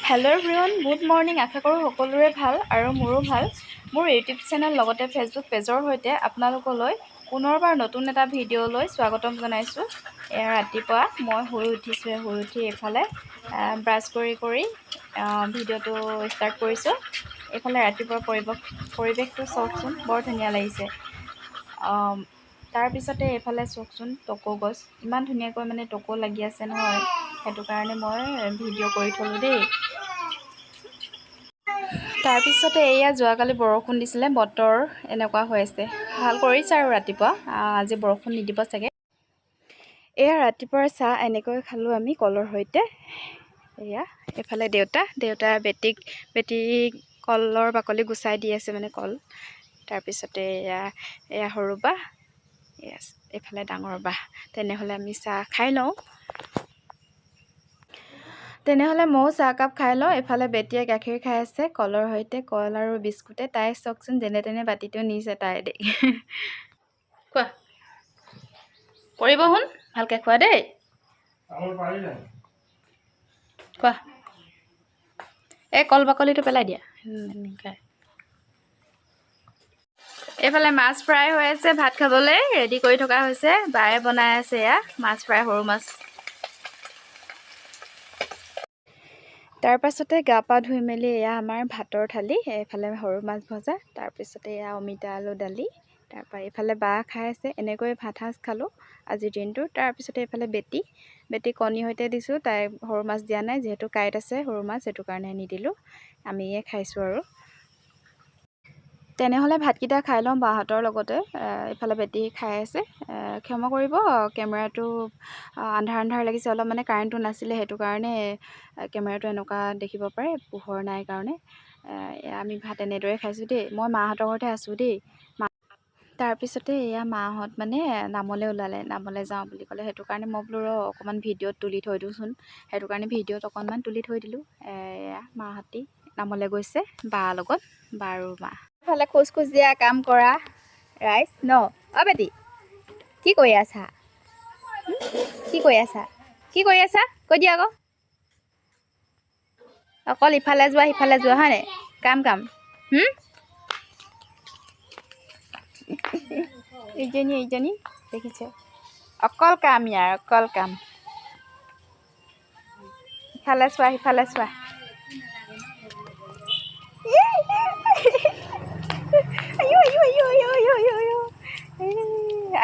Hello' everyone, good morning. আশা কৰোঁ সকলোৰে ভাল আৰু মোৰো ভাল। মোৰ ইউটিউব চেনেল লগতে ফেচবুক পেজৰ সৈতে আপোনালোকলৈ পুনৰবাৰ নতুন এটা ভিডিঅ'লৈ স্বাগতম জনাইছোঁ। এয়া ৰাতিপুৱা মই শুই উঠিছোঁহে, শুই উঠি এইফালে ব্ৰাছ কৰি ভিডিঅ'টো ষ্টাৰ্ট কৰিছোঁ। এইফালে ৰাতিপুৱাৰ পৰিৱেশটো চাওকচোন, বৰ ধুনীয়া লাগিছে। তাৰপিছতে এইফালে চাওকচোন, টকৌ গছ ইমান ধুনীয়াকৈ মানে টকৌ লাগি আছে নহয়, সেইটো কাৰণে মই ভিডিঅ' কৰি থ'লোঁ দেই। তাৰপিছতে এয়া যোৱাকালি বৰষুণ দিছিলে, বতৰ এনেকুৱা হৈ আছে। ভাল কৰিছে আৰু ৰাতিপুৱা, আজি বৰষুণ নিদিব চাগে। এয়া ৰাতিপুৱাৰ চাহ এনেকৈ খালোঁ আমি কলৰ সৈতে। এয়া এইফালে দেউতা বেটিক কলৰ বাকলি গুচাই দি আছে, মানে কল। তাৰপিছতে এয়া সৰু বা, এইফালে ডাঙৰ বা। তেনেহ'লে আমি চাহ খাই লওঁ। তেনেহ'লে ময়ো চাহকাপ খাই লওঁ। এইফালে বেটিয়ে গাখীৰ খাই আছে কলৰ সৈতে, কল আৰু বিস্কুটে। তাই চাওকচোন, যেনে তেনে বাতিটো নিছে তাই দেই। খোৱা, পৰিব শুন, ভালকৈ খোৱা দেই। খোৱা, এই কল বাকলিটো পেলাই দিয়া। এইফালে মাছ ফ্ৰাই হৈ আছে, ভাত খাবলৈ ৰেডি কৰি থকা হৈছে। বায়ে বনাই আছে এয়া মাছ ফ্ৰাই, সৰু মাছ। তাৰপাছতে গা পা ধুই মেলি এয়া আমাৰ ভাতৰ থালি, এইফালে সৰু মাছ ভজা, তাৰপিছতে এয়া অমিতা আলু দালি। তাৰপৰা এইফালে বা খাই আছে। এনেকৈ ভাত সাজ খালোঁ আজিৰ দিনটো। তাৰপিছতে এইফালে বেটি কণীৰ সৈতে দিছোঁ। তাই সৰু মাছ দিয়া নাই, যিহেতু কাঁইট আছে সৰু মাছ, সেইটো কাৰণে নিদিলোঁ। আমিয়ে খাইছোঁ আৰু। তেনেহ'লে ভাতকেইটা খাই লওঁ বাহঁতৰ লগতে। এইফালে বেটি খাই আছে। ক্ষমা কৰিব, কেমেৰাটো আন্ধাৰ লাগিছে অলপ, মানে কাৰেণ্টটো নাছিলে, সেইটো কাৰণে কেমেৰাটো এনেকুৱা দেখিব পাৰে, পোহৰ নাই কাৰণে। আমি ভাত এনেদৰে খাইছোঁ দেই। মই মাহঁতৰ ঘৰতে আছোঁ দেই। তাৰপিছতে এয়া মাহঁত মানে নামলৈ যাওঁ বুলি ক'লে, সেইটো কাৰণে মই বোলো অকণমান ভিডিঅ'ত তুলি থৈ দিওঁচোন। সেইটো কাৰণে ভিডিঅ'ত অকণমান তুলি থৈ দিলোঁ। এয়া মাহঁতি নামলৈ গৈছে বাৰ লগত, বা আৰু মা। ফালে খোজ দিয়া কাম কৰা ৰাইজ ন। বেটি কি কৰি আছা? কি কৰি আছা কৈ দিয়া আকৌ। অকল ইফালে যোৱা সিফালে যোৱা, হয় নাই? কাম ইজনী দেখিছে, অকল কাম ইয়াৰ, অকল কাম। ইফালে চোৱা সিফালে চোৱা।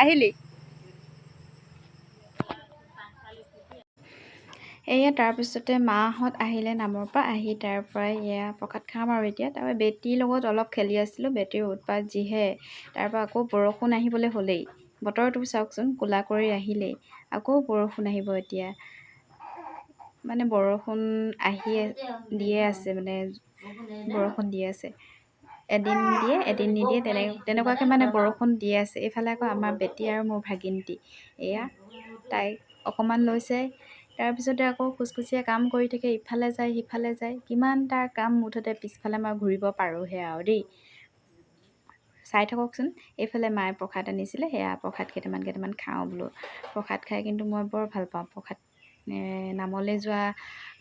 আহিলি এয়া। তাৰপিছতে মাহঁত আহিলে নামৰ পৰা, আহি তাৰ পৰাই এয়া প্ৰসাদ খাম আৰু এতিয়া। তাৰপৰা বেটীৰ লগত অলপ খেলি আছিলোঁ, বেটীৰ উৎপাত যিহে। তাৰপৰা আকৌ বৰষুণ আহিবলৈ হ'লেই, বতৰটো চাওকচোন, ক'লা কৰি আহিলেই, আকৌ বৰষুণ আহিব এতিয়া। মানে বৰষুণ দিয়ে আছে, মানে বৰষুণ দিয়ে আছে। এদিন দিয়ে এদিন নিদিয়ে, তেনেকুৱাকৈ মানে বৰষুণ দিয়ে আছে। এইফালে আকৌ আমাৰ বেটী আৰু মোৰ ভাগিনটি, এয়া তাইক অকণমান লৈছে। তাৰপিছতে আকৌ খুচখুচিয়ে কাম কৰি থাকে, ইফালে যায় সিফালে যায়। কিমান তাৰ কাম, মুঠতে পিছফালে মই ঘূৰিব পাৰোঁহে আৰু দেই। চাই থাককচোন। এইফালে মায়ে প্ৰসাদ আনিছিলে, সেয়া প্ৰসাদ কেইটামান খাওঁ বোলো। প্ৰসাদ খাই কিন্তু মই বৰ ভাল পাওঁ। প্ৰসাদ নামলৈ যোৱা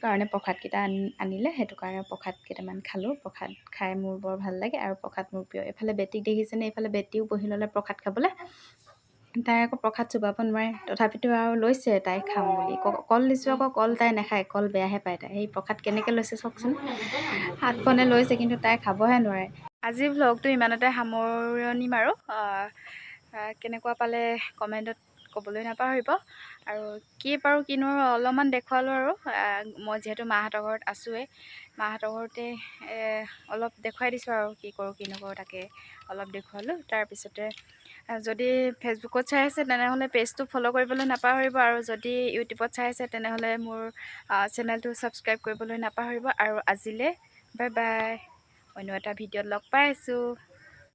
কাৰণে প্ৰসাদকেইটা আনিলে, সেইটো কাৰণে প্ৰসাদ কেইটামান খালোঁ। প্ৰসাদ খাই মোৰ বৰ ভাল লাগে আৰু প্ৰসাদ মোৰ প্ৰিয়। এইফালে বেটিক দেখিছেনে, এইফালে বেটিও বহি ল'লে প্ৰসাদ খাবলৈ। তাই আকৌ প্ৰসাদ চুবাব নোৱাৰে, তথাপিতো আৰু লৈছে তাই খাম বুলি। কল দিছোঁ আকৌ, কল তাই নাখায়, কল বেয়াহে পায় তাই। সেই প্ৰসাদ কেনেকৈ লৈছে চাওকচোন, হাতখনে লৈছে, কিন্তু তাই খাবহে নোৱাৰে। আজি ভ্লগটো ইমানতে সামৰণি মাৰোঁ। কেনেকুৱা পালে কমেণ্টত ক'বলৈ নাপাহৰিব। আৰু কি পাৰোঁ কিনো অলপমান দেখুৱালোঁ আৰু। মই যিহেতু মাহঁতৰ ঘৰত আছোঁৱেই, মাহঁতৰ ঘৰতে অলপ দেখুৱাই দিছোঁ আৰু কি কৰোঁ কি নকৰোঁ, তাকে অলপ দেখুৱালোঁ। তাৰপিছতে যদি ফেচবুকত চাই আছে তেনেহ'লে পেজটো ফ'ল' কৰিবলৈ নাপাহৰিব, আৰু যদি ইউটিউবত চাই আছে তেনেহ'লে মোৰ চেনেলটো ছাবস্ক্ৰাইব কৰিবলৈ নাপাহৰিব। আৰু আজিলৈ বাই বাই, অন্য এটা ভিডিঅ'ত লগ পাই আছোঁ।